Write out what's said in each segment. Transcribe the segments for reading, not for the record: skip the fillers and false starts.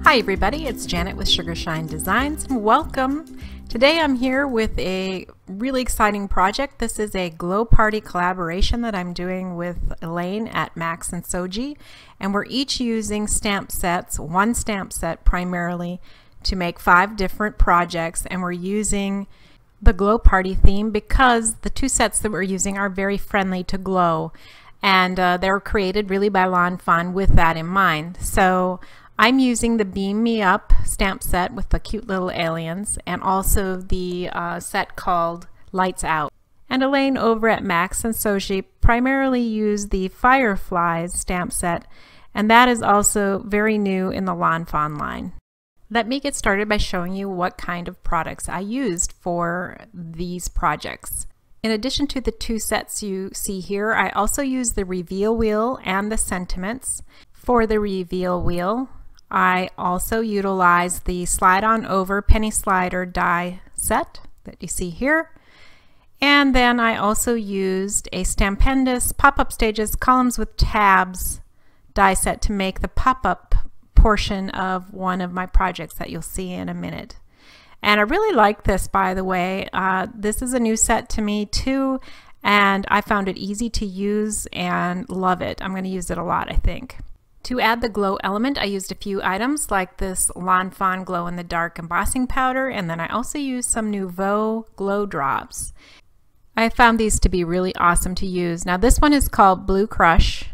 Hi everybody, it's Janet with SugarShine Designs and welcome. Today I'm here with a really exciting project. This is a Glow Party collaboration that I'm doing with Elaine at MaxandShoji, and we're each using stamp sets, one stamp set primarily, to make 5 different projects, and we're using the Glow Party theme because the 2 sets that we're using are very friendly to glow, and they're created really by Lawn Fawn with that in mind. So I'm using the Beam Me Up stamp set with the cute little aliens, and also the set called Lights Out. And Elaine over at MaxandShoji primarily used the Fireflies stamp set, and that is also very new in the Lawn Fawn line. Let me get started by showing you what kind of products I used for these projects. In addition to the 2 sets you see here, I also used the reveal wheel and the sentiments. For the reveal wheel, I also utilized the slide on over penny slider die set that you see here. And then I also used a Stampendous Pop-Up Stages columns with tabs die set to make the pop-up portion of one of my projects that you'll see in a minute. And I really like this, by the way. This is a new set to me too, and I found it easy to use and love it. I'm going to use it a lot, I think. To add the glow element, I used a few items like this Lawn Fawn Glow in the Dark Embossing Powder, and then I also used some Nuvo Glow Drops. I found these to be really awesome to use. Now this one is called Blue Crush,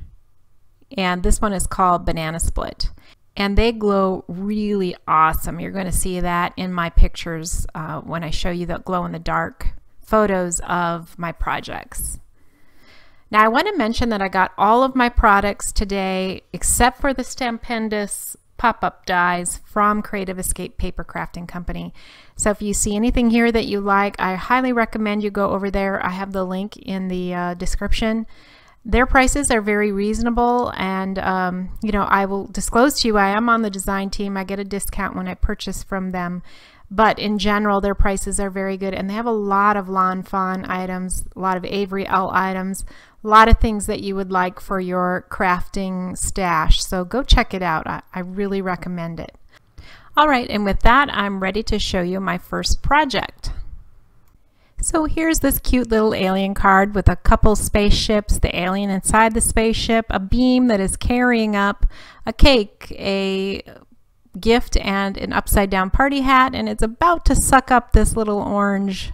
and this one is called Banana Split. And they glow really awesome. You're going to see that in my pictures when I show you the glow-in-the-dark photos of my projects. Now I want to mention that I got all of my products today except for the Stampendous Pop-Up dies from Creative Escape Papercrafting Company. So if you see anything here that you like, I highly recommend you go over there. I have the link in the description. Their prices are very reasonable, and you know, I will disclose to you I am on the design team. I get a discount when I purchase from them. But in general, their prices are very good, and they have a lot of Lawn Fawn items, a lot of Avery Elle items, a lot of things that you would like for your crafting stash. So go check it out. I really recommend it. All right, and with that, I'm ready to show you my first project. So here's this cute little alien card with a couple spaceships, the alien inside the spaceship, a beam that is carrying up a cake, a gift, and an upside down party hat, and it's about to suck up this little orange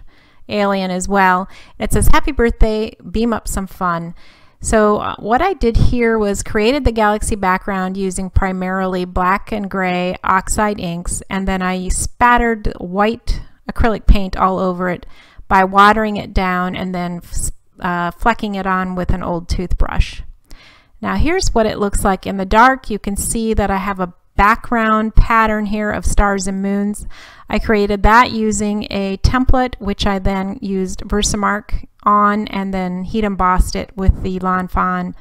alien as well. It says happy birthday, beam up some fun. So what I did here was created the galaxy background using primarily black and gray oxide inks, and then I spattered white acrylic paint all over it by watering it down and then flecking it on with an old toothbrush. Now here's what it looks like in the dark. You can see that I have a background pattern here of stars and moons. I created that using a template, which I then used Versamark on and then heat embossed it with the Lawn Fawn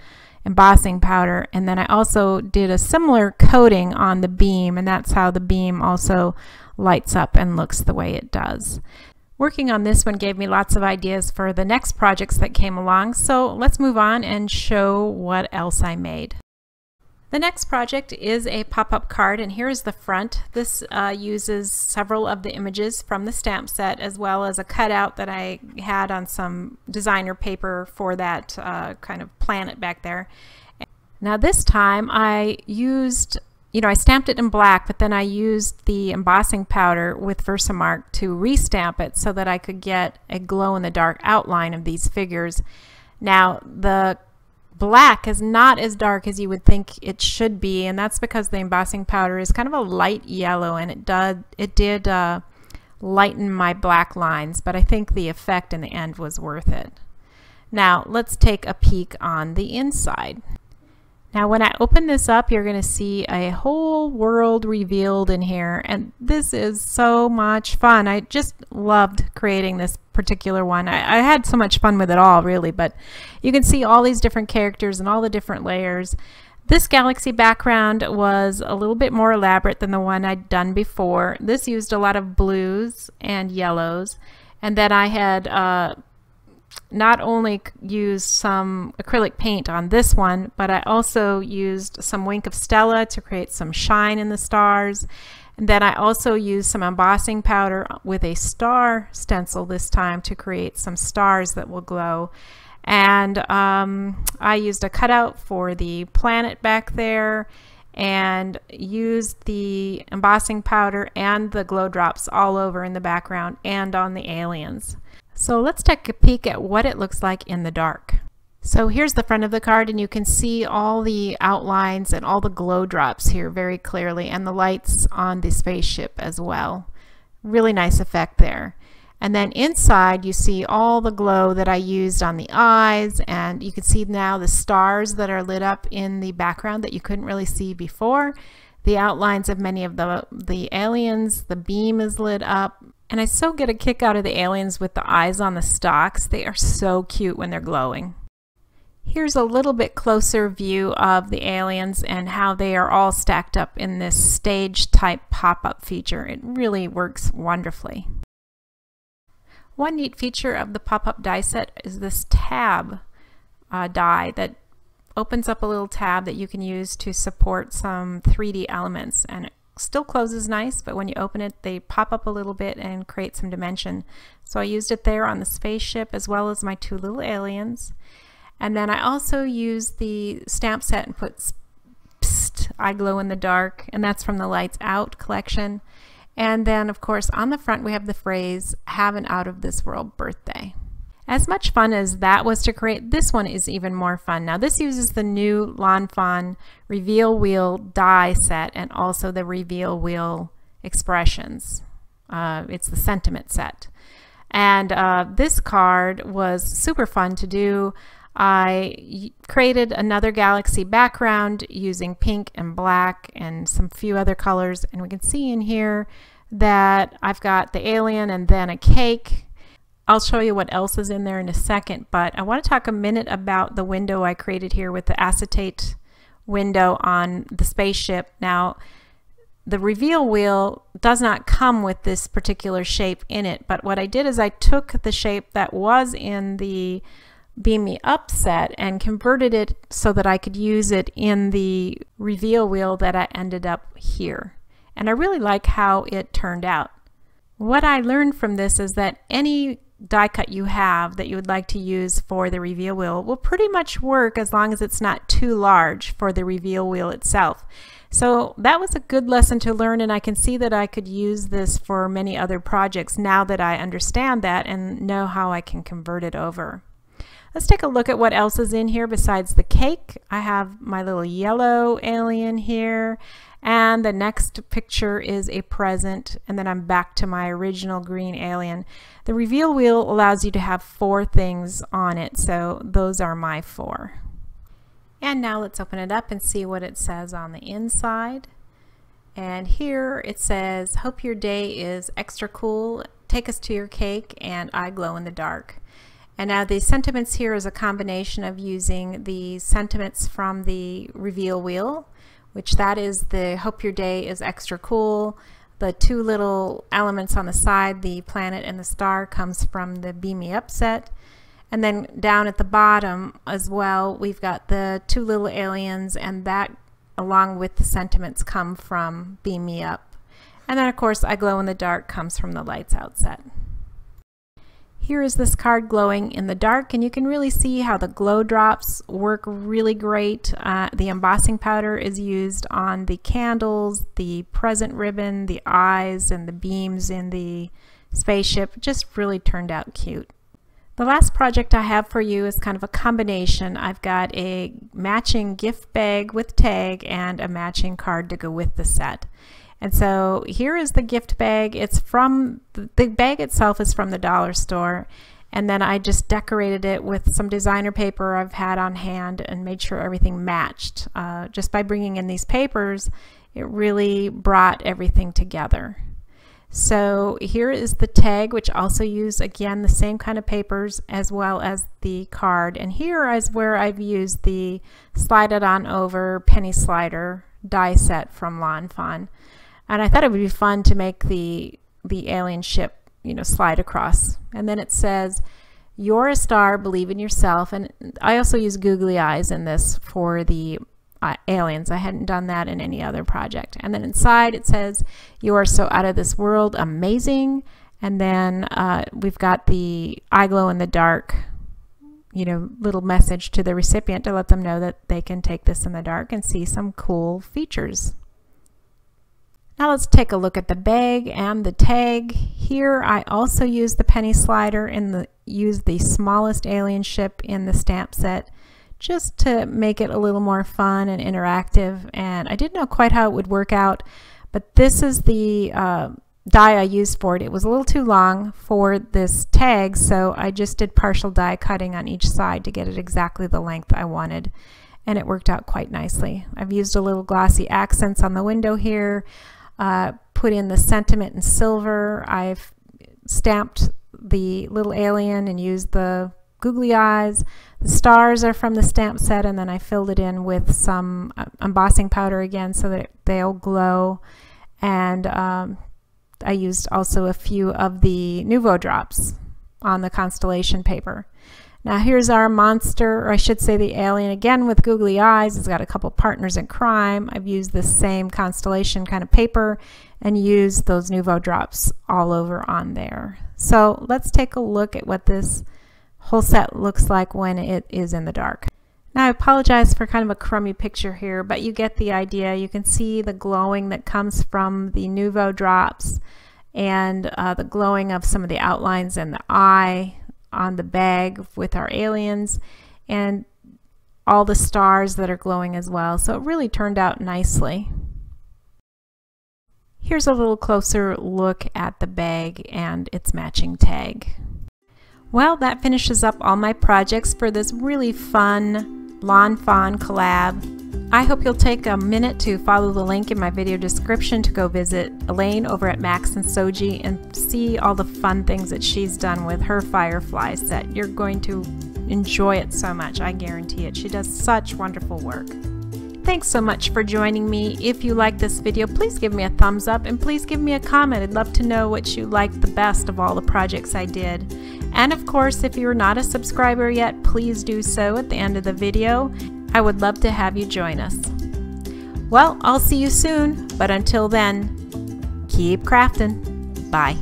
Embossing Powder. And then I also did a similar coating on the beam, and that's how the beam also lights up and looks the way it does. Working on this one gave me lots of ideas for the next projects that came along, so let's move on and show what else I made. The next project is a pop-up card, and here's the front. This uses several of the images from the stamp set as well as a cutout that I had on some designer paper for that kind of planet back there. Now this time I used, I stamped it in black, but then I used the embossing powder with Versamark to restamp it so that I could get a glow-in-the-dark outline of these figures. Now the black is not as dark as you would think it should be, and that's because the embossing powder is kind of a light yellow, and it did lighten my black lines, but I think the effect in the end was worth it. Now let's take a peek on the inside. Now when I open this up, you're going to see a whole world revealed in here, and this is so much fun. I just loved creating this particular one. I had so much fun with it all, really, but you can see all these different characters and all the different layers. This galaxy background was a little bit more elaborate than the one I'd done before. This used a lot of blues and yellows, and then I had not only used some acrylic paint on this one, but I also used some Wink of Stella to create some shine in the stars. And then I also used some embossing powder with a star stencil this time to create some stars that will glow. And I used a cutout for the planet back there, and used the embossing powder and the glow drops all over in the background and on the aliens. So let's take a peek at what it looks like in the dark. So here's the front of the card, and you can see all the outlines and all the glow drops here very clearly, and the lights on the spaceship as well. Really nice effect there. And then inside you see all the glow that I used on the eyes, and you can see now the stars that are lit up in the background that you couldn't really see before. The outlines of many of the aliens, the beam is lit up, and I so get a kick out of the aliens with the eyes on the stalks. They are so cute when they're glowing. Here's a little bit closer view of the aliens and how they are all stacked up in this stage type pop-up feature. It really works wonderfully. One neat feature of the pop-up die set is this tab die that opens up a little tab that you can use to support some 3D elements, and it still closes nice, but when you open it they pop up a little bit and create some dimension. So I used it there on the spaceship as well as my two little aliens. And then I also used the stamp set and put Psst, I Glow in the Dark, and that's from the Lights Out collection. And then of course on the front we have the phrase, "Have an out of this world birthday." As much fun as that was to create, this one is even more fun. Now this uses the new Lawn Fawn Reveal Wheel die set and also the Reveal Wheel expressions. It's the sentiment set. And this card was super fun to do. I created another galaxy background using pink and black and some few other colors, and we can see in here that I've got the alien and then a cake. I'll show you what else is in there in a second, but I want to talk a minute about the window I created here with the acetate window on the spaceship. Now the reveal wheel does not come with this particular shape in it, but what I did is I took the shape that was in the Beam Me Up set and converted it so that I could use it in the reveal wheel that I ended up here. And I really like how it turned out. What I learned from this is that any die cut you have that you would like to use for the reveal wheel will pretty much work as long as it's not too large for the reveal wheel itself. So that was a good lesson to learn, and I can see that I could use this for many other projects now that I understand that and know how I can convert it over. Let's take a look at what else is in here besides the cake. I have my little yellow alien here, and the next picture is a present, and then I'm back to my original green alien. The reveal wheel allows you to have 4 things on it, so those are my 4. And now let's open it up and see what it says on the inside. And here it says, "Hope your day is extra cool. Take us to your cake, and I glow in the dark." And now the sentiments here is a combination of using the sentiments from the reveal wheel, which that is the "Hope your day is extra cool." The 2 little elements on the side, the planet and the star, comes from the Beam Me Up set. And then down at the bottom as well, we've got the 2 little aliens, and that along with the sentiments come from Beam Me Up. And then of course I Glow in the Dark comes from the Lights Out set. Here is this card glowing in the dark, and you can really see how the glow drops work really great. The embossing powder is used on the candles, the present ribbon, the eyes, and the beams in the spaceship. It just really turned out cute. The last project I have for you is kind of a combination. I've got a matching gift bag with tag and a matching card to go with the set. And so here is the gift bag. It's from, the bag itself is from the dollar store, and then I just decorated it with some designer paper I've had on hand and made sure everything matched. Just by bringing in these papers, it really brought everything together. So here is the tag, which also used again the same kind of papers as well as the card, and here is where I've used the slide it on over penny slider die set from Lawn Fawn. And I thought it would be fun to make the alien ship, you know, slide across. And then it says, You're a star, believe in yourself. And I also use googly eyes in this for the aliens. I hadn't done that in any other project. And then inside it says, you are so out of this world, amazing. And then we've got the I glow in the dark, you know, little message to the recipient to let them know that they can take this in the dark and see some cool features. Now let's take a look at the bag and the tag. Here I also use the penny slider and use the smallest alien ship in the stamp set, just to make it a little more fun and interactive. And I didn't know quite how it would work out, but this is the die I used for it. It was a little too long for this tag, so I just did partial die cutting on each side to get it exactly the length I wanted, and it worked out quite nicely. I've used a little glossy accents on the window here, put in the sentiment in silver. I've stamped the little alien and used the googly eyes. The stars are from the stamp set, and then I filled it in with some embossing powder again so that they'll glow. And I used also a few of the Nuvo Drops on the constellation paper. Now here's our monster, or I should say the alien, again with googly eyes. It's got a couple partners in crime. I've used the same constellation kind of paper and used those Nuvo Drops all over on there. So let's take a look at what this whole set looks like when it is in the dark. Now I apologize for kind of a crummy picture here, but you get the idea. You can see the glowing that comes from the Nuvo Drops and the glowing of some of the outlines and the eye on the bag with our aliens, and all the stars that are glowing as well. So it really turned out nicely. Here's a little closer look at the bag and its matching tag. Well, that finishes up all my projects for this really fun Lawn Fawn collab. I hope you'll take a minute to follow the link in my video description to go visit Elaine over at MaxandShoji and see all the fun things that she's done with her Firefly set. You're going to enjoy it so much, I guarantee it. She does such wonderful work. Thanks so much for joining me. If you like this video, please give me a thumbs up and please give me a comment. I'd love to know what you liked the best of all the projects I did. And of course, if you're not a subscriber yet, please do so at the end of the video. I would love to have you join us. Well, I'll see you soon, but until then, keep crafting. Bye.